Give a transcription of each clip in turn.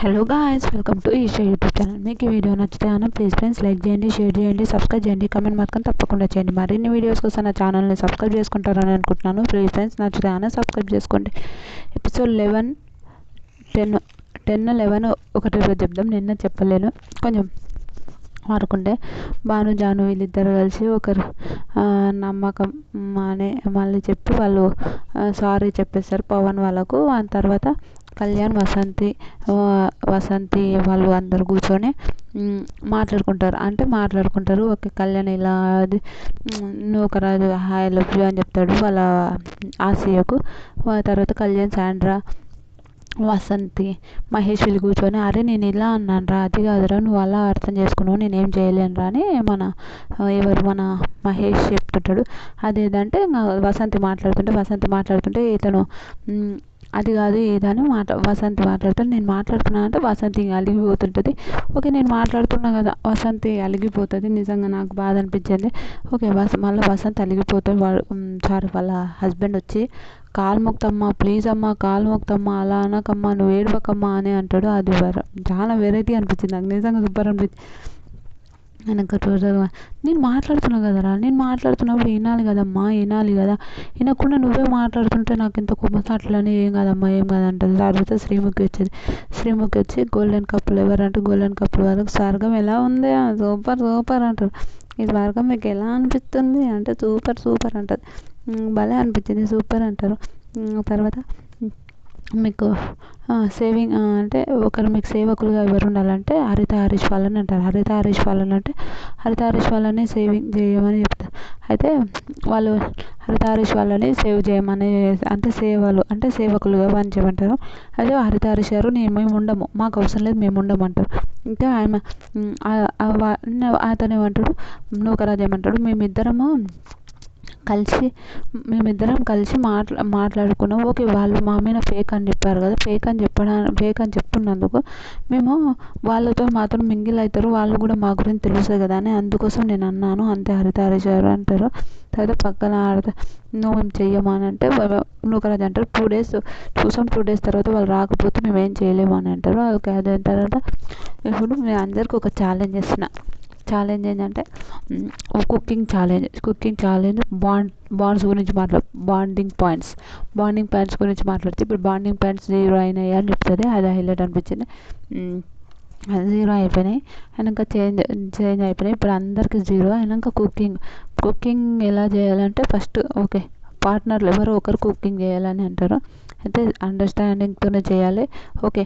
Hello guys, welcome to Esha YouTube channel. మీకు ఈ video నచ్చితే ప్లీజ్ ఫ్రెండ్స్ లైక్ చేయండి, షేర్ చేయండి, సబ్స్క్రైబ్ చేయండి, కమెంట్ మాత్రం తప్పకుండా చేయండి. మరిన్ని వీడియోస్ కోసం నా ఛానల్ని సబ్స్క్రైబ్ చేసుకుంటారని అనుకుంటున్నాను. ప్లీజ్ ఫ్రెండ్స్ నచ్చితే సబ్స్క్రైబ్ చేసుకోండి. ఎపిసోడ్ 11, 10, 11 ఒకటి రోజు చెప్దాం. నిన్న చెప్పలేను, కొంచెం మారుకుంటే భాను జాను వీళ్ళిద్దరు కలిసి ఒకరు నమ్మకం అని మళ్ళీ చెప్పి వాళ్ళు సారీ చెప్పేస్తారు పవన్ వాళ్ళకు. ఆ తర్వాత కళ్యాణ్, వసంతి వాళ్ళు అందరు కూర్చొని మాట్లాడుకుంటారు. ఓకే, కళ్యాణ్ ఇలా అది నూకరాజు హాయ్ లవ్ యూ అని చెప్తాడు వాళ్ళ ఆసియకు. తర్వాత కళ్యాణ్, శాండ్రా, వసంతి, మహేష్ వీళ్ళు కూర్చొని అరే నేను ఇలా అన్నాను రా, అది కాదురా, నువ్వు అలా అర్థం చేసుకున్నావు, నేనేం చేయలేను రా అని మన మహేష్ చెప్తుంటాడు. అదేదంటే వసంతి మాట్లాడుతుంటే ఇతను అది కాదు ఏదని వసంతి మాట్లాడుతాడు. నేను మాట్లాడుతున్నా అంటే వసంతి అలిగిపోతుంటుంది. ఓకే, నేను మాట్లాడుతున్నా కదా, వసంతి అలిగిపోతుంది. నిజంగా నాకు బాధ అనిపించింది. ఓకే, మళ్ళీ వసంతి అలిగిపోతుంది. వాళ్ళ హస్బెండ్ వచ్చి కాలు మొక్తమ్మా, ప్లీజ్ అమ్మా, కాలు మొక్తమ్మా, అలా అనకమ్మా, నువ్వు ఏడవకమ్మా అని అంటాడు. అది చాలా వెరైటీ అనిపించింది నాకు, నిజంగా సూపర్ అనిపించింది. వెనక నేను మాట్లాడుతున్నా కదరా, నేను మాట్లాడుతున్నప్పుడు వినాలి కదా, వినకుండా నువ్వే మాట్లాడుతుంటే నాకు ఎంత కోపం. అట్లనే ఏం కాదంటది. తర్వాత శ్రీముఖి వచ్చి గోల్డెన్ కప్పులు ఎవరంటే గోల్డెన్ కప్పులు వాళ్ళకి స్వర్గం ఎలా ఉంది, సూపర్ అంటారు. ఈ స్వర్గం మీకు ఎలా అనిపిస్తుంది అంటే సూపర్ అంటది. భలే అనిపించింది, సూపర్ అంటారు. తర్వాత మీకు సేవింగ్ అంటే ఒకరు మీకు సేవకులుగా ఎవరు ఉండాలంటే హరిత హరీష్ వాళ్ళని అంటారు. హరిత హరీష్ వాళ్ళని సేవింగ్ చేయమని చెప్తారు. అయితే వాళ్ళు హరిత హరీష్ వాళ్ళని సేవ్ చేయమని అంటే సేవకులుగా పనిచేయమంటారు. అయితే హరిత హరీష్ గారు మేము ఉండము, మాకు అవసరం లేదు, మేము ఉండమంటారు. ఇంకా ఆయన అతను ఏమంటాడు, నూకరాజు ఏమంటాడు, మేమిద్దరం కలిసి మాట్లాడుకున్నాం. ఓకే, వాళ్ళు మా మీద ఫేక్ అని చెప్పారు కదా, ఫేక్ అని చెప్తున్నందుకు మేము మాతో మింగిల్ అవుతారు, వాళ్ళు కూడా మా గురించి తెలుస్తుంది కదా అని అందుకోసం నేను అన్నాను అంతే హరిత హరీష్ గారు అంటారు. తర్వాత పక్కన నువ్వేం చెయ్యమా అని అంటే నూకరాజు అంటారు 2 days చూసాం, 2 days తర్వాత వాళ్ళు రాకపోతే మేమేం చేయలేము అని అంటారు. ఓకే, అదే తర్వాత ఇప్పుడు నేను అందరికీ ఒక ఛాలెంజ్ ఛాలెంజ్ ఏంటంటే కుకింగ్ ఛాలెంజ్ బాండ్స్ గురించి బాండింగ్ పాయింట్స్ గురించి మాట్లాడితే ఇప్పుడు బాండింగ్ పాయింట్స్ 0 అయినాయి అని చెప్తుంది. అది హైలైట్ అనిపించింది. 0 అయిపోయినాయి, అయినాక చేంజ్ అయిపోయినాయి, ఇప్పుడు అందరికి 0 అయినాక కుకింగ్ ఎలా చేయాలంటే ఫస్ట్ ఓకే, పార్ట్నర్లు ఎవరో ఒకరు కుకింగ్ చేయాలని అంటారు. అయితే అండర్స్టాండింగ్తోనే చేయాలి. ఓకే,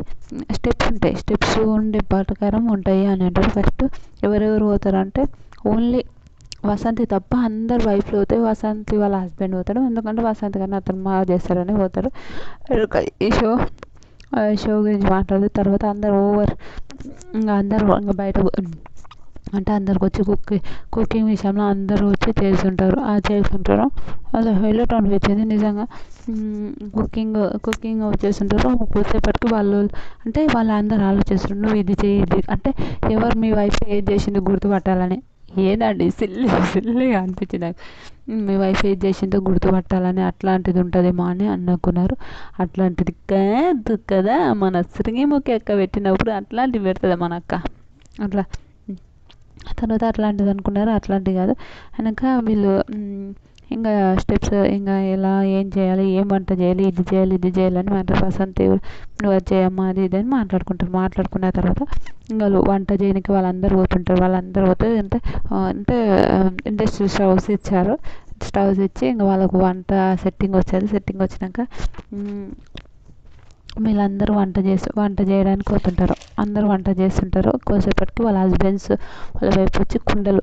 స్టెప్స్ ఉండే ప్రకారం ఉంటాయి అని అంటారు. ఫస్ట్ ఎవరెవరు పోతారంటే ఓన్లీ వసంతి తప్ప అందరు వైఫ్లు పోతాయి. వసంతి వాళ్ళ హస్బెండ్ పోతాడు, ఎందుకంటే వసంతి కన్నా అతను బాగా చేస్తారని పోతారు. ఈ షో గురించి మాట్లాడిన తర్వాత అందరు ఇంకా బయట అంటే అందరికి వచ్చి కుకింగ్ విషయంలో అందరూ వచ్చి చేస్తుంటారు. అలా హైలైట్ అనిపించింది నిజంగా. కుకింగ్ చేస్తుంటారు. కొద్దిసేపటికి వాళ్ళందరూ ఆలోచిస్తారు, నువ్వు ఇది చేయి, ఇది అంటే ఎవరు మీ వైఫ్ ఏది చేసింది గుర్తుపట్టాలని. ఏదండి సిల్లిగా అనిపించింది నాకు. మీ వైఫ్ ఏది చేసిందో గుర్తుపట్టాలని అట్లాంటిది ఉంటుందేమో అని అనుకున్నారు. అట్లాంటిది కాదు కదా, మన శ్రీముఖి అక్క పెట్టినప్పుడు అట్లాంటివి పెడుతుంది మన అక్క. అట్లా తర్వాత అట్లాంటిది అనుకున్నారు, అట్లాంటివి కాదు. వెనక వీళ్ళు ఇంకా స్టెప్స్ ఇంకా ఎలా ఏం చేయాలి, ఏం వంట చేయాలి, ఇది చేయాలని మాట్లాడు. వసంతి నువ్వు అది చేయమ్మా, అది ఇది అని మాట్లాడుకున్న తర్వాత ఇంకా వంట చేయడానికి వాళ్ళందరూ పోతే అంటే ఇండస్ట్రియల్ స్టవ్స్ ఇచ్చి ఇంకా వాళ్ళకు వంట సెట్టింగ్ వచ్చినాక వీళ్ళందరూ వంట చేయడానికి పోతుంటారు. అందరూ వంట చేస్తుంటారు. కొద్దిసేపటికి వాళ్ళ హస్బెండ్స్ వాళ్ళ వైపు వచ్చి కుండలు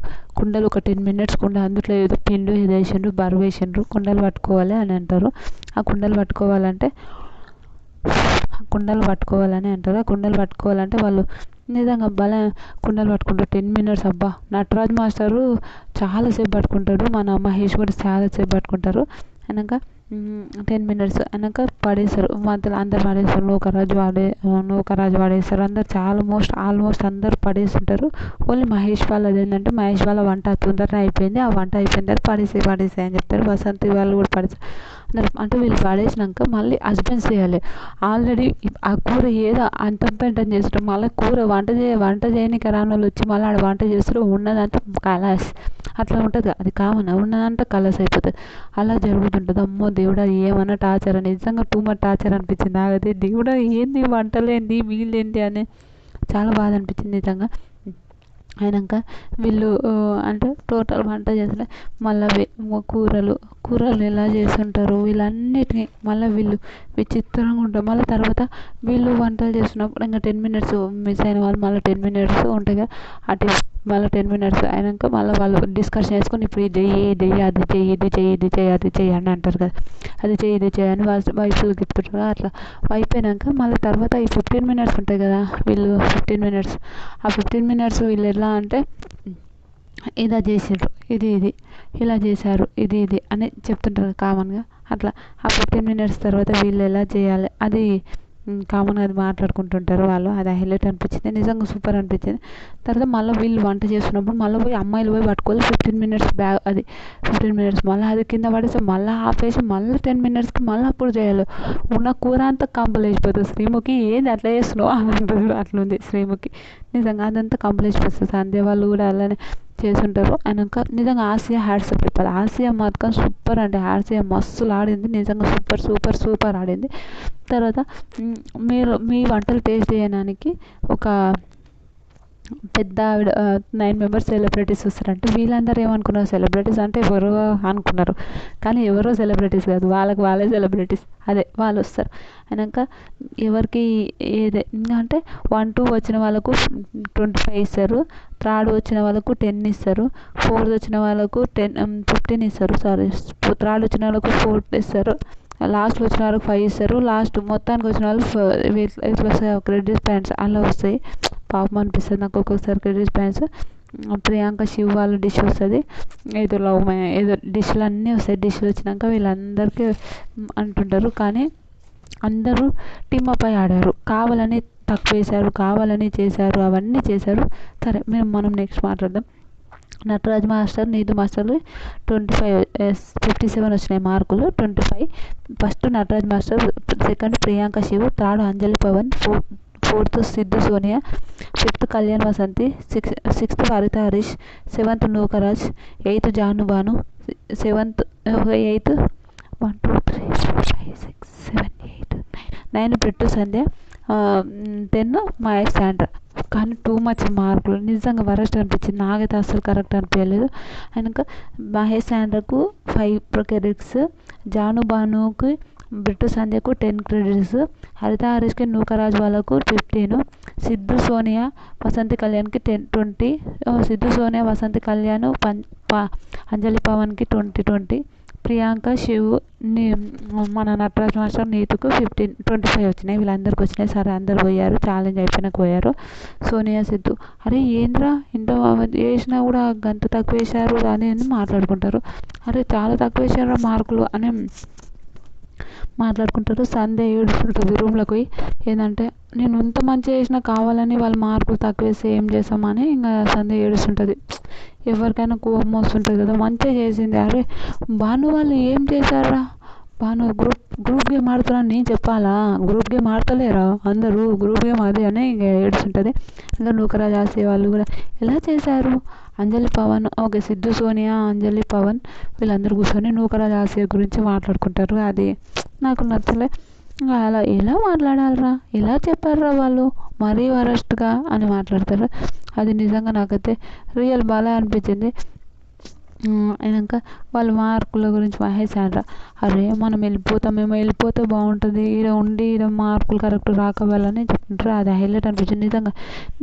ఒక 10 minutes అందులో ఏదో పిండి ఏదో వేసిండ్రు, బరువు వేసిండ్రు, కుండలు పట్టుకోవాలి అని అంటారు. ఆ కుండలు పట్టుకోవాలని అంటారు. ఆ కుండలు పట్టుకోవాలంటే వాళ్ళు నిజంగా భలే కుండలు పట్టుకుంటారు. 10 minutes అబ్బా, నటరాజ్ మాస్టరు చాలాసేపు పట్టుకుంటాడు, మన మహేష్ కూడా చాలాసేపు పట్టుకుంటారు. అయినాక 10 మినిట్స్ అయినాక పడేస్తారు, మధ్యలో అందరు పడేస్తారు, నూకరాజు పడేస్తారు, అందరు ఆల్మోస్ట్ అందరు పడేస్తుంటారు. ఓన్లీ మహేష్ వాళ్ళది ఏంటంటే మహేష్ వాళ్ళ వంట తొందరనే అయిపోయింది, ఆ వంట అయిపోయిన తర్వాత పడేసే అని చెప్తారు. వసంతి వాళ్ళు కూడా పడేస్తారు. అంటే వీళ్ళు పడేసినాక మళ్ళీ హస్బెండ్స్ చేయాలి. ఆల్రెడీ ఆ కూర ఏదో అంతం పెంటని చేస్తారు, మళ్ళీ కూర వంట చేయడానికి రాని వాళ్ళు వచ్చి మళ్ళీ ఆడ వంట చేస్తారు, ఉన్నదంతా కలాస్ అట్లా ఉంటుంది. అది కామన్, ఉన్నదంతా కలాస్ అయిపోతుంది. అలా జరుగుతుంటుంది. అమ్మో దేవుడా ఏమన్నా టార్చర్ అని, నిజంగా టూ మచ్ టార్చర్ అనిపించింది నాకైతే. దేవుడా ఏంది వంటలేంది వీళ్ళేంటి అని చాలా బాధ అనిపించింది నిజంగా. అయినాక వీళ్ళు అంటే టోటల్ వంట చేసిన మళ్ళీ కూరలు ఎలా చేస్తుంటారు వీళ్ళన్నిటినీ మళ్ళీ వీళ్ళు విచిత్రంగా ఉంటారు. మళ్ళీ తర్వాత వీళ్ళు వంటలు చేస్తున్నప్పుడు ఇంకా 10 మినిట్స్ మిస్ అయిన వాళ్ళు మళ్ళీ 10 మినిట్స్ ఉంటాయి కదా, అటు మళ్ళీ 10 మినిట్స్ అయినాక మళ్ళీ వాళ్ళు డిస్కషన్ చేసుకొని ఇప్పుడు ఇది చెయ్యి అది చెయ్యి అని అంటారు కదా, అది చెయ్యి అని వైఫ్లు చెప్తుంటారు. అట్లా అయిపోయినాక మళ్ళీ తర్వాత ఈ 15 మినిట్స్ ఉంటాయి కదా, వీళ్ళు 15 మినిట్స్, ఆ 15 మినిట్స్ వీళ్ళు ఎలా అంటే ఇలా చేసిండ్రు, ఇది ఇలా చేశారు, ఇది అని చెప్తుంటారు కామన్గా. అట్లా ఆ 15 మినిట్స్ తర్వాత వీళ్ళు ఎలా చేయాలి అది కామన్గా అది మాట్లాడుకుంటుంటారు వాళ్ళు. అది హైలైట్ అనిపించింది, నిజంగా సూపర్ అనిపించింది. తర్వాత మళ్ళీ వీళ్ళు వంట చేస్తున్నప్పుడు మళ్ళీ అమ్మాయిలు పోయి పట్టుకోవాలి 15 మినిట్స్ అది 15 మినిట్స్ మళ్ళీ అది కింద పడేసి మళ్ళీ ఆపేసి మళ్ళీ 10 మినిట్స్కి మళ్ళీ అప్పుడు చేయాలి. ఉన్న కూర అంతా కంపలేసిపోతుంది. శ్రీముఖి ఏంది అట్లా చేస్తున్నావు అని అంటుంది, అట్లుంది శ్రీముఖి. నిజంగా అదంతా కంపలేసిపోతుంది. సంధ్య వాళ్ళు కూడా అలానే చేస్తుంటారు. అయినాక నిజంగా ఆసియా హ్యాట్సప్ చెప్పాలి. ఆసియా మాత్రం సూపర్ అంటే ఆసియా మస్తులు ఆడింది, నిజంగా సూపర్ ఆడింది. తర్వాత మీ వంటలు టేస్ట్ చేయడానికి ఒక పెద్ద ఆవిడ 9 మెంబర్స్ సెలబ్రిటీస్ వస్తారంటే వీళ్ళందరూ ఏమనుకున్నారు, సెలబ్రిటీస్ అంటే ఎవరో అనుకున్నారు, కానీ ఎవరో సెలబ్రిటీస్ కాదు, వాళ్ళే సెలబ్రిటీస్. అదే వాళ్ళు వస్తారు. అయినాక ఎవరికి అంటే 1, 2 వచ్చిన వాళ్ళకు 25 ఇస్తారు, 3rd వచ్చిన వాళ్ళకు 10 ఇస్తారు, 4th వచ్చిన వాళ్ళకు 15 ఇస్తారు, 3rd వచ్చిన వాళ్ళకు 4 ఇస్తారు, లాస్ట్లో వచ్చిన వాళ్ళకి 5 ఇస్తారు, లాస్ట్ మొత్తానికి వచ్చిన వాళ్ళు ఇట్లా వస్తాయి క్రెడిట్ పాయింట్స్ అలా వస్తాయి. పాపం అనిపిస్తుంది నాకు ఒక్కొక్కసారి క్రెడిట్ పాయింట్స్. ప్రియాంక శివ్ వాళ్ళ డిష్ వస్తుంది, ఏదో డిష్లు అన్నీ వస్తాయి. డిష్లు వచ్చినాక వీళ్ళందరికీ అంటుంటారు, కానీ అందరూ టీమ్ అప్ అయి ఆడారు, కావాలని తక్కువ వేశారు, కావాలని చేశారు, అవన్నీ చేశారు. సరే మనం నెక్స్ట్ మాట్లాడదాం. నటరాజ్ మాస్టర్ నీతు మాస్టర్లు 57 వచ్చినాయి మార్కులు, 25. First Nataraj master, second Priyanka Shiv, 3rd Anjali Pavan, 4th Siddhu Sonia, 5th Kalyan Vasanthi, 6th Haritha Harish, 7th Nookaraj, 8th Jaanu Bhanu, 8th 1 2 3 4 5 6 7 8 9 Prittu Sandhya, 10 Mahesh Sandra. కానీ టూ మచ్ మార్కులు నిజంగా వరస్ట్ అనిపించింది నాకైతే, అసలు కరెక్ట్ అనిపించలేదు. అయినాక మహేష్ శాండ్రాకు 5 క్రెడిట్స్, జాను భానుకి బిట్టు సంధ్యకు 10 క్రెడిట్స్, హరిత హరీష్కి నూకరాజ్ వాళ్ళకు 15, సిద్ధు సోనియా వసంతి కళ్యాణ్కి 20, సిద్ధు సోనియా వసంతి కళ్యాణ్ అంజలి పవన్కి 20, ప్రియాంక శివ్ మన నటరాజ్ మాస్టర్ నీతుకు 25 వచ్చినాయి. వీళ్ళందరికీ వచ్చినాయి. సరే అందరు పోయారు, ఛాలెంజ్ అయిపోయినాక పోయారు. సోనియా సిద్ధు అరే ఏంద్రా ఇంత వేసినా కూడా గంత తక్కువ వేశారు అని మాట్లాడుకుంటారు. అరే చాలా తక్కువ వేశారు మార్కులు అని మాట్లాడుకుంటారు. సంధ్య ఏడుస్తుంటుంది రూమ్లోకి పోయి, ఏంటంటే నేను ఇంత మంచిగా చేసినా కావాలని వాళ్ళు మార్కులు తక్కువ వేస్తే ఏం చేస్తామని ఇంకా సంధ్య ఏడుస్తుంటుంది. ఎవరికైనా కోపం వస్తుంటుంది కదా, మంచిగా చేసింది. అరే భాను వాళ్ళు ఏం చేశారా, భాను గ్రూప్ గేమ్ ఆడుతున్నాను నేను చెప్పాలా, గ్రూప్ గేమ్ ఆడతలేరా అందరూ, గ్రూప్ గేమ్ అదే అని ఇంకా ఏడుస్తుంటుంది. ఇంకా నూకరాజ్ ఆసే వాళ్ళు కూడా ఎలా చేశారు, అంజలి పవన్ ఓకే సిద్ధు సోనియా అంజలి పవన్ వీళ్ళందరూ కూర్చొని నూకరాజ్ ఆసియా గురించి మాట్లాడుకుంటారు. అది నాకు నచ్చలే. అలా ఎలా మాట్లాడాలరా, ఎలా చెప్పారా వాళ్ళు మరీ వరస్ట్గా అని మాట్లాడతారు. అది నిజంగా నాకైతే రియల్ బాగా అనిపించింది. అయినాక వాళ్ళ మార్కుల గురించి మహేష్ శాండ్రా అరే మేము వెళ్ళిపోతే బాగుంటుంది, ఈడ ఉండి ఈడ మార్కులు కరెక్ట్ రాకపోవాలని చెప్తుంటారు. అది హైలైట్ అనిపించింది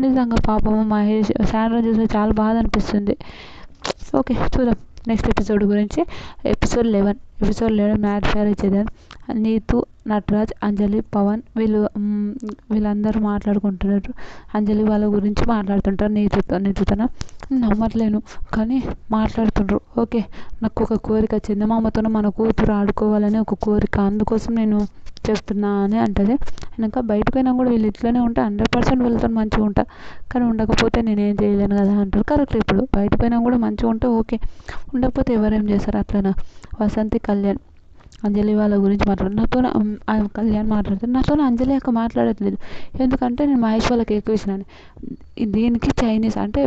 నిజంగా పాపము మహేష్ శాండ్రా చూస్తే చాలా బాధ అనిపిస్తుంది. ఓకే చూద్దాం. నెక్స్ట్ ఎపిసోడ్ గురించి ఎపిసోడ్ 11 మ్యాట్ మ్యారేజ్ చేద్దాం. నీతు, నటరాజ్, అంజలి, పవన్ వీళ్ళందరూ మాట్లాడుకుంటున్నారు. అంజలి వాళ్ళ గురించి మాట్లాడుతుంటారు. నీతుతోన నమ్మట్లేను కానీ మాట్లాడుతుండ్రు. ఓకే, నాకు ఒక కోరిక, చందమామతో మన కూతురు ఆడుకోవాలని ఒక కోరిక, అందుకోసం నేను చెప్తున్నా అని అంటది. ఇంకా బయటకైనా కూడా వీళ్ళు ఇట్లనే ఉంటే 100% వీళ్ళతో మంచిగా ఉంటా, కానీ ఉండకపోతే నేనేం చేయలేను కదా అంటారు. కరెక్ట్. ఇప్పుడు బయటకైనా కూడా మంచిగా ఉంటే ఓకే, ఉండకపోతే ఎవరేం చేస్తారు? అట్లనా? వసంతి, కళ్యాణ్, అంజలి వాళ్ళ గురించి మాట్లాడు. నాతో కళ్యాణ్ మాట్లాడుతాడు. నాతో అంజలి అక్క మాట్లాడట్లేదు. ఎందుకంటే నేను మహేష్ వాళ్ళకి ఎక్కువ ఇచ్చినాను. దీనికి చైనీస్ అంటే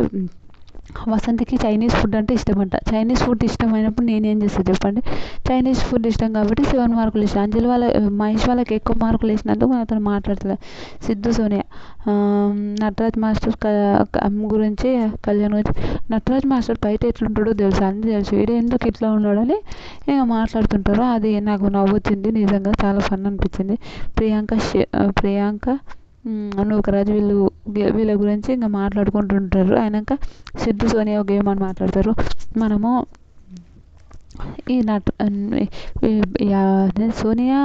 వసంతికి చైనీస్ ఫుడ్ అంటే ఇష్టమంట. చైనీస్ ఫుడ్ ఇష్టమైనప్పుడు నేనేం చేస్తాను చెప్పండి? చైనీస్ ఫుడ్ ఇష్టం కాబట్టి 7 మార్కులు ఇస్తాను. అంజలి మహేష్ వాళ్ళకి ఎక్కువ మార్కులు వేసినందుకు అతను మాట్లాడతలేదు. సిద్ధు, సోనియా, నటరాజ్ మాస్టర్ గురించి, కళ్యాణ్ గురించి. నటరాజ్ మాస్టర్ బయట ఎట్లుంటాడో తెలుసు, అన్నీ తెలుసు. వీడు ఎందుకు ఇట్లా ఉన్నాడని ఇక మాట్లాడుతుంటారు. అది నాకు నవ్వుతుంది, నిజంగా చాలా ఫన్ అనిపించింది. ప్రియాంక నూకరాజు వీళ్ళ గురించి ఇంకా మాట్లాడుకుంటుంటారు. అయినాక సిద్ధు, సోనియా ఒక ఏమని మాట్లాడతారు. మనము ఈ సోనియా,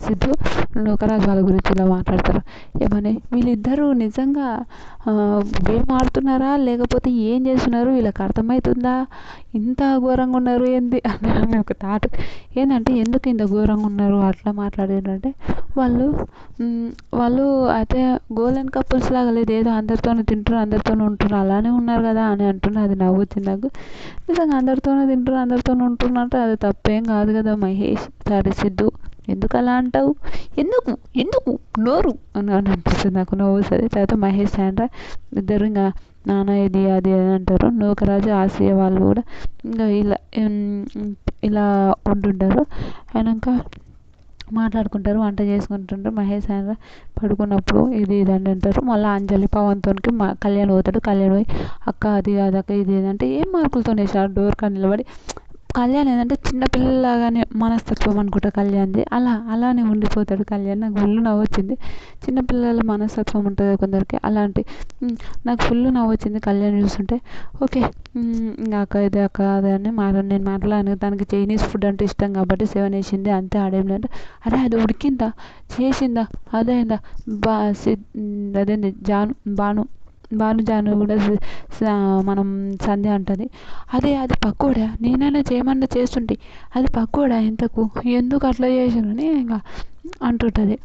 సిద్ధు, నూకరాజు వాళ్ళ గురించి ఇలా మాట్లాడతారు. ఏమని? వీళ్ళిద్దరూ నిజంగా గేమ్ ఆడుతున్నారా లేకపోతే ఏం చేస్తున్నారు? వీళ్ళకి అర్థమవుతుందా? ఇంత ఘోరంగా ఉన్నారు ఏంది అని ఒక థాట్. ఏంటంటే ఎందుకు ఇంత ఘోరంగా ఉన్నారు అట్లా మాట్లాడారంటే, వాళ్ళు అయితే గోల్డెన్ కపుల్స్ లాగా లేదు, ఏదో అందరితోనూ తింటారు, అందరితోనూ ఉంటున్నారు, అలానే ఉన్నారు కదా అని అంటున్నారు. అది నవ్వుతుంది నాకు. నిజంగా అందరితోనూ తింటారు, అందరితోనూ ఉంటున్నట్టు అది తప్పేం కాదు కదా మహేష్, సారీ సిద్ధు, ఎందుకు అలా అంటావు? ఎందుకు ఎందుకు నోరు అని అనిపిస్తుంది నాకు, నవ్వు వస్తుంది. తర్వాత మహేష్, శాండ్రా ఇద్దరు ఇంకా నాన్న ఇది అది అని అంటారు. నూకరాజు, ఆసియా వాళ్ళు కూడా ఇంకా ఇలా ఉంటుంటారు. అయినాక మాట్లాడుకుంటారు, వంట చేసుకుంటుంటారు. మహేష్, శాండ్రా పడుకున్నప్పుడు ఇది అని అంటారు. మళ్ళీ అంజలి, పవన్తోనికి కళ్యాణ్ పోతాడు. కళ్యాణ్ పోయి అక్క అది అదక్క ఇది అంటే ఏం మార్కులతో వేసాడు డోర్ కాడ నిలబడి. కళ్యాణ్ ఏంటంటే చిన్నపిల్లలాగానే మనస్తత్వం అనుకుంటా కళ్యాణ్ది, అలానే ఉండిపోతాడు కళ్యాణ్. నాకు ఫుల్ నవ్వు వచ్చింది. చిన్నపిల్లల మనస్తత్వం ఉంటుంది కొందరికి, అలాంటి నాకు ఫుల్ నవ్వు వచ్చింది కళ్యాణ్ చూస్తుంటే. ఓకే, ఇంకా అక్క ఇది అక్క అది అని నేను మాట్లాడాను. తనకి చైనీస్ ఫుడ్ అంటే ఇష్టం కాబట్టి 7 వేసింది అంతే. ఆడేం లేదు. అరే అది ఉడికిందా, చేసిందా, అదైందా, అదేంది జాను కూడా మనం సంధ్య అంటుంది. అది పకోడా, నేనైనా చేయమన్నా చేస్తుంటే అది పకోడా, ఇంతకు ఎందుకు అట్లా చేసానని ఇంకా అంటుంటుంది.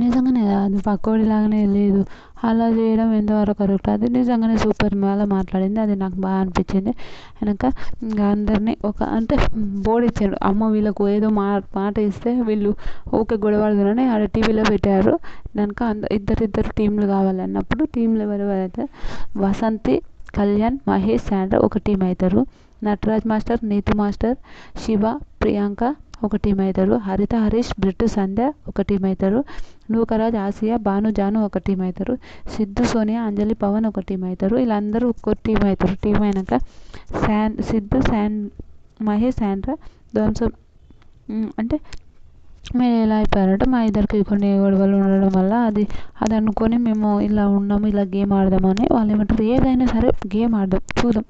నిజంగానే అది పకోడీ లాగానే లేదు, అలా చేయడం ఎంతవరకు కరెక్ట్? అది నిజంగానే సూపర్ అలా మాట్లాడింది, అది నాకు బాగా అనిపించింది. వెనక ఇంకా అందరినీ అంటే బోర్డు ఇచ్చారు. అమ్మ వీళ్ళకు ఏదో మాట ఇస్తే వీళ్ళు ఓకే గొడవడుతున్నారని ఆడ టీవీలో పెట్టారు. దానికి ఇద్దరు టీంలు కావాలి అన్నప్పుడు టీంలు ఎవరైతే వసంతి, కళ్యాణ్, మహేష్, శాండ్రా ఒక టీం అవుతారు. నటరాజ్ మాస్టర్, నీతు మాస్టర్, శివ, ప్రియాంక ఒక టీం అవుతారు. హరిత, హరీష్, బ్రిట్, సంధ్య ఒక టీం అవుతారు. నూకరాజ్, ఆసియా, భాను, జాను ఒక టీం అవుతారు. సిద్ధు, సోనియా, అంజలి, పవన్ ఒక టీం అవుతారు. వీళ్ళందరూ ఒక్కో టీం అవుతారు. టీం అయినాక సిద్ధు, మహేష్, శాండ్రా ధ్వంసం అంటే మేము ఎలా అయిపోయారంటే మా ఇద్దరికి కొన్ని గొడవలు ఉండడం వల్ల అది అనుకొని మేము ఇలా ఉన్నాము, ఇలా గేమ్ ఆడదామని వాళ్ళు ఏమంటారు, ఏదైనా సరే గేమ్ ఆడదాం, చూద్దాం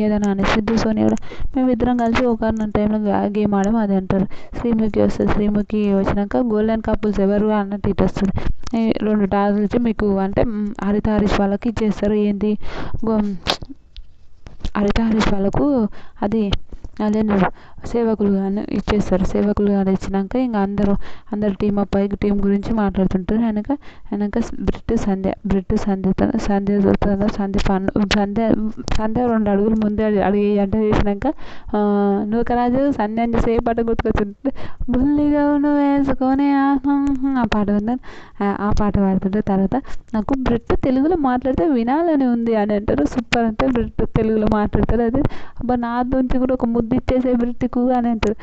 ఏదైనా అని. సిద్ధు, సోనియా కూడా మేమిద్దరం కలిసి ఒక టైంలో గేమ్ ఆడాము అది అంటారు. శ్రీముఖి వస్తుంది. శ్రీముఖి వచ్చినాక గోల్డెన్ కపుల్స్ ఎవరు అన్నట్టు ఇటు వస్తుంది. 2 టాస్క్లు ఇచ్చి మీకు అంటే హరిత, హరీష్ వాళ్ళకి ఇచ్చేస్తారు. ఏంటి హరిత, హరీష్ వాళ్ళకు అది అదే సేవకులు కానీ ఇచ్చేస్తారు. సేవకులు కానీ ఇచ్చినాక ఇంకా అందరు టీం అప్ అయ్యి టీం గురించి మాట్లాడుతుంటారు. వెనక సంధ్య 2 అడుగులు ముందే అడిగి అంటే చేసినాక నూకరాజు సంధ్య సేపట గుర్తుకొచ్చుంటే బుల్లిగా వేసుకొని ఆ పాట ఉంది, ఆ పాట పాడుతుంటే. తర్వాత నాకు బ్రిట్ తెలుగులో మాట్లాడితే వినాలని ఉంది అని అంటారు. సూపర్ అంటే బ్రిట్ తెలుగులో మాట్లాడతారు. అది అబ్బా నా నుంచి కూడా ఒక ముద్దు ఇచ్చేసే బ్రిట్కు అని అంటారు.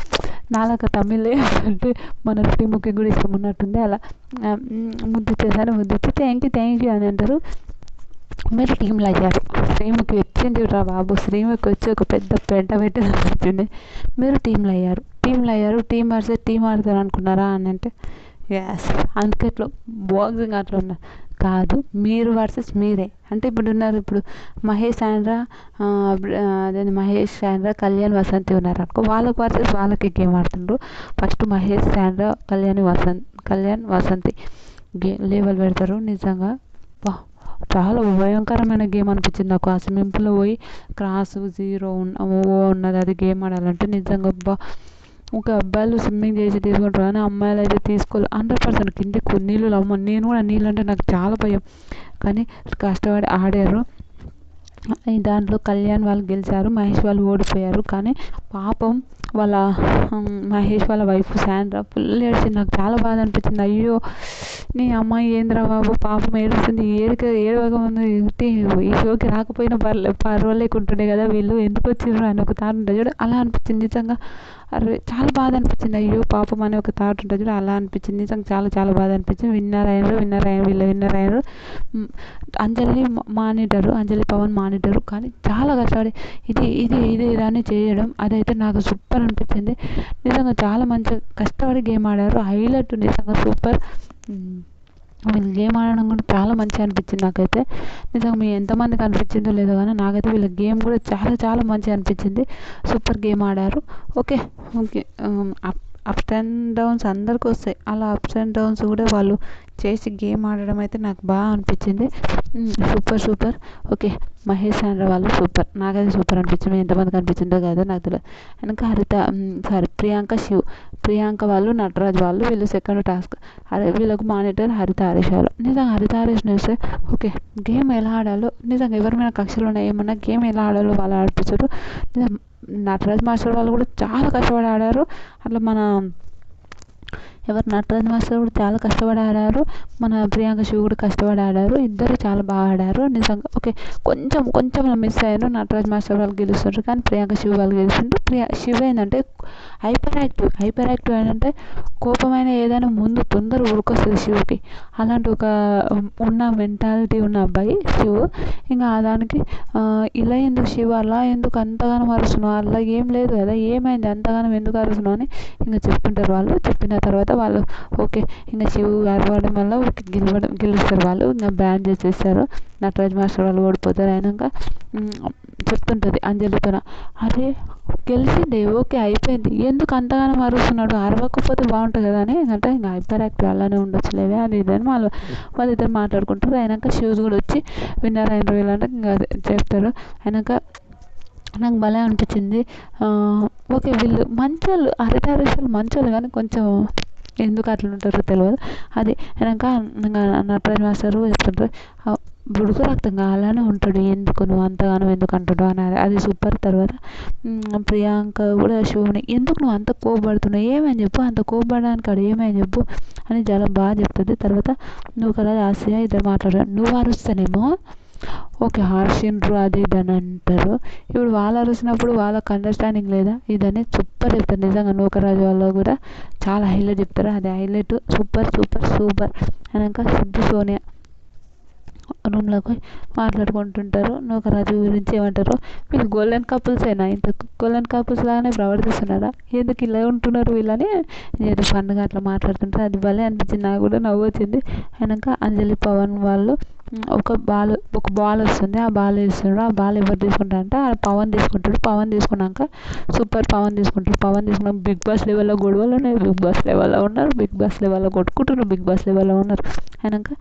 నాలాగా తమిళే అంటే మన శ్రీముఖి కూడా ఇష్టం ఉన్నట్టుంది. అలా ముద్దు ఇచ్చి థ్యాంక్ యూ అని అంటారు. మీరు టీంలో అయ్యారు. శ్రీముఖి వచ్చింది రా బాబు, శ్రీముఖి వచ్చి ఒక పెద్ద పెంట పెట్టి వచ్చింది. మీరు టీంలో అయ్యారు. టీం వర్సెస్ టీం ఆడతారు అనుకున్నారా అని అంటే ఎస్, అందుకే ఇట్లా బాక్సింగ్ అట్లా ఉన్నారు. కాదు, మీరు వర్సెస్ మీరే. అంటే ఇప్పుడు మహేష్ శాండ్రా, అదే మహేష్ శాండ్రా, కళ్యాణ్ వసంతి ఉన్నారు అనుకో, వాళ్ళకి వర్సెస్ వాళ్ళకి గేమ్ ఆడుతుండ్రు. First Mahesh Sandra, Kalyan Vasanthi level పెడతారు. నిజంగా చాలా భయంకరమైన గేమ్ అనిపించింది నాకు. ఆ స్విమ్మింగ్ పూల్లో పోయి క్రాస్ జీరో ఉన్నది అది గేమ్ ఆడాలంటే నిజంగా ఒక అబ్బాయిలు స్విమ్మింగ్ చేసి తీసుకుంటారు కానీ అమ్మాయిలు అయితే తీసుకోలేదు. 100% కిందకి నీళ్ళు అమ్మ, నేను కూడా నీళ్ళు అంటే నాకు చాలా భయం, కానీ కష్టపడి ఆడారు. దాంట్లో కళ్యాణ్ వాళ్ళు గెలిచారు, మహేష్ వాళ్ళు ఓడిపోయారు. కానీ పాపం వాళ్ళ మహేష్ వాళ్ళ వైఫ్ శాండ్రా ఫుల్ ఏడ్చింది. నాకు చాలా బాధ అనిపించింది. అయ్యో నీ అమ్మాయి ఏంద్రా బాబు పాపం ఏడుస్తుంది, ఏడవగా ఉంది, ఈ షోకి రాకపోయినా పర్వాలేకుంటుండే కదా, వీళ్ళు ఎందుకు వచ్చిర్రు అని ఒక థాట్ ఉంటుంది చూడు, అలా అనిపించింది నిజంగా. అరే చాలా బాధ అనిపించింది. అయ్యో పాపం అనే ఒక థాట్ ఉంటుంది చూడు, అలా అనిపించింది నిజంగా. చాలా చాలా బాధ అనిపించింది. విన్నర్ అయ్యారు. అంజలి పవన్ మానిటరు. కానీ చాలా కష్టపడి ఇది అని చేయడం, అదైతే నాకు సూపర్ అనిపించింది నిజంగా. చాలా మంచిగా కష్టపడి గేమ్ ఆడారు. హైలైట్ నిజంగా సూపర్. వీళ్ళు గేమ్ ఆడడం కూడా చాలా మంచిగా అనిపించింది నాకైతే. నిజంగా మీ ఎంతమందికి అనిపించిందో లేదో కానీ నాకైతే వీళ్ళ గేమ్ కూడా చాలా చాలా మంచిగా అనిపించింది. సూపర్ గేమ్ ఆడారు. ఓకే. అప్స్ అండ్ డౌన్స్ అందరికీ వస్తాయి, అలా అప్స్ అండ్ డౌన్స్ కూడా వాళ్ళు చేసి గేమ్ ఆడడం అయితే నాకు బాగా అనిపించింది. సూపర్. ఓకే. మహేష్ శాండ్రా వాళ్ళు సూపర్, నాకైతే సూపర్ అనిపించింది. ఎంతమందికి అనిపించిందో కాదో నాకు తెలియదు. వెనక ప్రియాంక వాళ్ళు, నటరాజ్ వాళ్ళు, వీళ్ళు సెకండ్ టాస్క్. వీళ్ళకు మానిటర్ హరిత వాళ్ళు. నిజంగా హరిత చూస్తే ఓకే గేమ్ ఎలా ఆడాలో, నిజంగా ఎవరి మీద కక్షలు ఉన్నాయి ఏమన్నా గేమ్ ఎలా ఆడాలో వాళ్ళు ఆడిపించారు. నటరాజ్ మాస్టర్ వాళ్ళు కూడా చాలా కష్టపడి ఆడారు. అట్లా నటరాజ్ మాస్టర్ కూడా చాలా కష్టపడి ఆడారు. మన ప్రియాంక శివ కూడా కష్టపడి ఆడారు. ఇద్దరు చాలా బాగా ఆడారు నిజంగా. ఓకే. కొంచెం మిస్ అయ్యారు. నటరాజ్ మాస్టర్ వాళ్ళు గెలుస్తుంటారు కానీ ప్రియాంక శివ వాళ్ళు గెలుస్తుంటారు. శివ ఏంటంటే హైపర్ యాక్టివ్ ఏంటంటే కోపమైన ఏదైనా ముందు తొందర ఉరికొస్తుంది శివకి. అలాంటి ఒక ఉన్న మెంటాలిటీ ఉన్న అబ్బాయి శివ. ఇంకా దానికి ఇలా ఎందుకు శివ, అలా ఎందుకు అంతగానో అరుస్తున్నావు, అలా ఏం లేదు కదా, ఏమైంది అంతగానో ఎందుకు అరుస్తున్నావు అని ఇంకా చెప్తుంటారు వాళ్ళు. చెప్పిన తర్వాత వాళ్ళు ఓకే ఇంకా శివ అరవడం వల్ల గెలుస్తారు వాళ్ళు. ఇంకా బ్యాన్ చేసేస్తారు. నటరాజ్ మాస్టర్ వాళ్ళు ఓడిపోతారు. అయినాక చెప్తుంటుంది అంజలితో, అరే గెలిచింది ఓకే అయిపోయింది, ఎందుకు అంతగానో అరుస్తున్నాడు, అరవకపోతే బాగుంటుంది కదా అని. అంటే ఇంకా హైపర్ యాక్టివ్ అలానే ఉండొచ్చులేవే అని ఇదని వాళ్ళిద్దరు మాట్లాడుకుంటారు. అయినాక షూస్ కూడా వచ్చి విన్నర్ అయిన వీళ్ళంటే ఇంకా చెప్తారు. అయినాక నాకు భలే అనిపించింది. ఓకే వీళ్ళు మంచోళ్ళు, హరితారేశ్వరులు మంచోళ్ళు కానీ కొంచెం ఎందుకు అట్లా ఉంటారో తెలియదు. అది వెనక నటరాజ్ మాస్టర్ చెప్తుంటారు, బుడుగు రక్తంగా అలానే ఉంటాడు, ఎందుకు నువ్వు అంతగానో ఎందుకు అంటున్నావు అని. అది సూపర్. తర్వాత ప్రియాంక కూడా శివుని ఎందుకు నువ్వు అంత కోపడుతున్నావు, ఏమని చెప్పు, అంత కోపడడానికి అడు ఏమని చెప్పు అని చాలా బాగా చెప్తుంది. తర్వాత నువ్వు కదా ఆసియా ఇద్దరు మాట్లాడారు, నువ్వు అరుస్తానేమో ఓకే హర్షిండ్రు అది ఇదని అంటారు. ఇప్పుడు వాళ్ళు అరిసినప్పుడు వాళ్ళకి అండర్స్టాండింగ్ లేదా ఇదని సూపర్ చెప్తారు. నిజంగా నూకరాజు వాళ్ళు కూడా చాలా హైలైట్ చెప్తారు. అది హైలైట్ సూపర్. అయినాక సిద్ధు సోనియా రూమ్లోకి మాట్లాడుకుంటుంటారు. నూకరాజు గురించి ఏమంటారు, వీళ్ళు గోల్డెన్ కపుల్సేనా, ఇంత గోల్డెన్ కపుల్స్ లాగానే ప్రవర్తిస్తున్నారా, ఎందుకు ఇలా ఉంటున్నారు వీళ్ళని ఏదో ఫన్గా అట్లా మాట్లాడుతుంటారు. అది భలే అనిపించింది, నాకు కూడా నవ్వు వచ్చింది. అయినాక అంజలి పవన్ వాళ్ళు ఒక బాల్ వస్తుంది, ఆ బాల్ వేస్తున్నాడు. ఆ బాల్ ఎవరు తీసుకుంటారంటే పవన్ తీసుకుంటాడు. పవన్ తీసుకున్నాక సూపర్ పవన్ తీసుకున్నాక బిగ్ బాస్ లెవెల్లో గొడవలు ఉన్నాయి, బిగ్ బాస్ లెవెల్లో ఉన్నారు, బిగ్ బాస్ లెవెల్లో కొట్టుకుంటున్నారు, బిగ్ బాస్ లెవెల్లో ఉన్నారు. అయినాక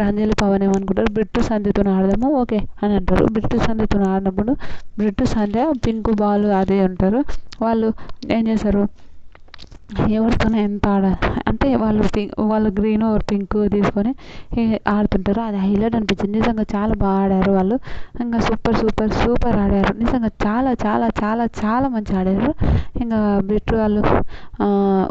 అంజలి పవన్ ఏమనుకుంటారు, బ్రిట్టు సంధ్యతో ఆడదాము ఓకే అని అంటారు. బ్రిట్టు సంధ్యతో ఆడినప్పుడు బ్రిట్టు సంధ్య పింక్ బాల్ అదే ఉంటారు. వాళ్ళు ఏం చేస్తారు, ఎవరితోనే ఎంత అంటే వాళ్ళు గ్రీన్ ఓర్ పింక్ తీసుకొని ఆడుతుంటారు. అది హైలైట్ అనిపించింది. నిజంగా చాలా బాగా ఆడారు వాళ్ళు. ఇంకా సూపర్ ఆడారు నిజంగా. చాలా మంచిగా ఆడారు. ఇంకా బ్రిట్ వాళ్ళు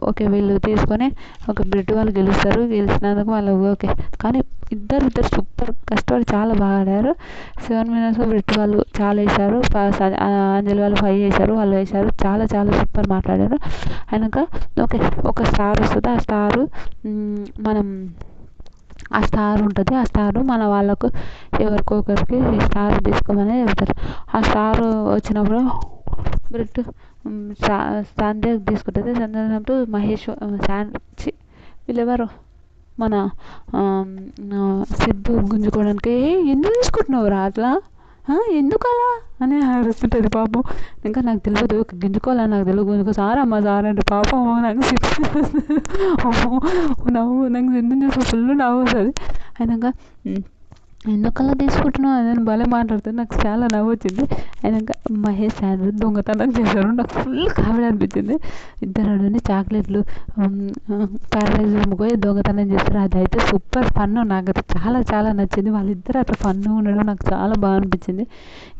ఓకే వీళ్ళు తీసుకొని ఒక బ్రిట్ వాళ్ళు గెలిచినందుకు వాళ్ళు ఓకే. కానీ ఇద్దరు సూపర్ కష్టపడి చాలా బాగా ఆడారు. 7 minutes బ్రిట్ వాళ్ళు చాలా వేశారు, అంజలి వాళ్ళు 5 వేశారు, వాళ్ళు వేశారు. చాలా సూపర్ మాట్లాడారు. అయినాక ఓకే ఒక స్టార్ వస్తుంది. ఆ స్టార్ ఉంటుంది. ఆ స్టార్ మన వాళ్ళకు ఎవరికొకరికి స్టార్ తీసుకోమని చెప్తారు. ఆ స్టార్ వచ్చినప్పుడు బ్రిట్ సంధ్య తీసుకుంటుంది. సంధ్య మహేష్ వీళ్ళెవరు మన సిద్ధు గుంజుకోవడానికి ఎందుకు తీసుకుంటున్నావురా అట్లా, ఎందుకు అలా అని అరుస్తుంటుంది పాపం. ఇంకా నాకు తెలియదు గింజుకోవాలని నాకు తెలియదు, గుంజుకో సార్ అమ్మ సార్ అంటే పాపం నాకు అమ్మో నవ్వు, నాకు సిద్ధం చూసి ఫుల్ నవ్వు వస్తుంది. అయినాక ఎందుకలా తీసుకుంటున్నావు అని భలే మాట్లాడుతుంది, నాకు చాలా నవ్వు వచ్చింది. అయినాక మహేష్ సాండ్ర దొంగతనం చేశారు, నాకు ఫుల్ కామెడీ అనిపించింది. ఇద్దరు చాక్లెట్లు ప్యారడైజ్ పోయి దొంగతనం చేస్తారు, అదైతే సూపర్ ఫన్, నాకైతే చాలా చాలా నచ్చింది. వాళ్ళిద్దరు అట్లా ఫన్గా ఉండడం నాకు చాలా బాగా అనిపించింది.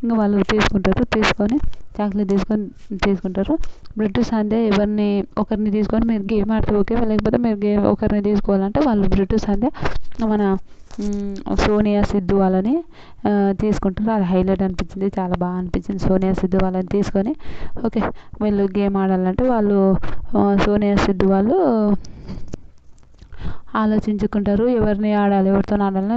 ఇంకా వాళ్ళు తీసుకొని చాక్లెట్ తీసుకుంటారు. బ్రెడ్ సంధ్య ఎవరిని ఒకరిని తీసుకొని మీరు గేమ్ ఆడితే ఓకే, లేకపోతే మీరు ఒకరిని తీసుకోవాలంటే వాళ్ళు బ్రెడ్ సంధ్య మన సోనియా సిద్ధు వాళ్ళని తీసుకుంటారు. అది హైలైట్ అనిపించింది, చాలా బాగా అనిపించింది. సోనియా సిద్ధు వాళ్ళని తీసుకొని ఓకే వీళ్ళు గేమ్ ఆడాలంటే వాళ్ళు సోనియా సిద్ధు వాళ్ళు ఆలోచించుకుంటారు ఎవరిని ఆడాలి, ఎవరితో ఆడాలని.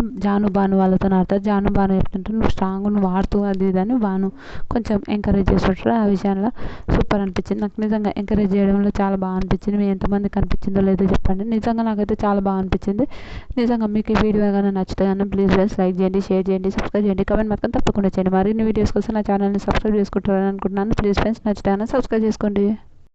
భాను వాళ్ళతో ఆడతారు. భాను చెప్తుంటారు నువ్వు స్ట్రాంగ్, నువ్వు ఆడుతూ అది ఇది అని భాను కొంచెం ఎంకరేజ్ చేస్తుంటారు. ఆ విషయంలో సూపర్ అనిపించింది నాకు, నిజంగా ఎంకరేజ్ చేయడంలో చాలా బాగా అనిపించింది. మీ ఎంతమందికి అనిపించిందో లేదో చెప్పండి. నిజంగా నాకైతే చాలా బాగా అనిపించింది. నిజంగా మీకు ఈ వీడియో కానీ నచ్చితే కానీ ప్లీజ్ ఫ్రెండ్స్ లైక్ చేయండి, షేర్ చేయండి, సబ్స్క్రైబ్ చేయండి, కమెంట్ మాత్రం తప్పకుండా చేయండి. మరిన్ని వీడియోస్ కోసం నా ఛానల్ని సబ్స్క్రైబ్ చేసుకుంటారని అనుకుంటున్నాను. ప్లీజ్ ఫ్రెండ్స్ నచ్చితే కానీ సబ్స్క్రైబ్ చేసుకోండి.